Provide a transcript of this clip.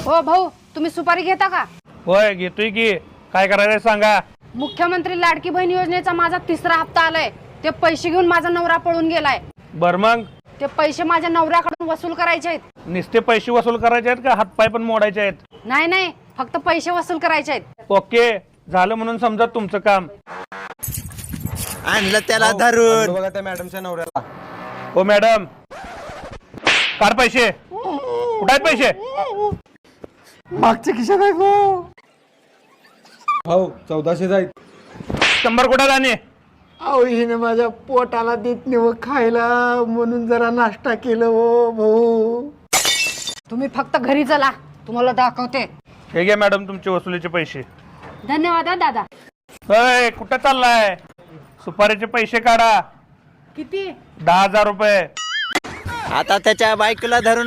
हो भाऊ, तुम्ही सुपारी घेता का? होय घेतोय की. काय करायचं सांगा. मुख्यमंत्री लाडकी बहीण योजनेचा माझा 3रा हप्ता आलाय. ते पैसे घेऊन माझा नवरा पळून गेलाय. बर मग ते पैसे माझ्या नवऱ्याकडून वसूल करायचे आहेत. नुसते पैसे वसूल करायचे आहेत का हातपाय पण मोडायचे आहेत? नाही नाही, फक्त पैसे वसूल करायचे आहेत. ओके, झालं म्हणून समजा तुमचं काम. आणलं त्याला धरून. बघा त्या मॅडमच्या नवऱ्याला. हो मॅडम, काढ पैसे. कुठे आहेत पैसे? मागच्या खिशात आहे भाऊ. 1400 आहेत. 100 कुठे जाणे? अहो हिने माझ्या पोटाला देत नाही व खायला, म्हणून जरा नाश्ता केलं हो भाऊ. तुम्ही फक्त घरी चला, तुम्हाला दाखवते. हे घ्या मॅडम तुमचे वसुलीचे पैसे. धन्यवाद दादा. होय कुठं चाललाय? सुपारीचे पैसे काढा. किती? 10,000 रुपये. आता त्याच्या बायकोला धरून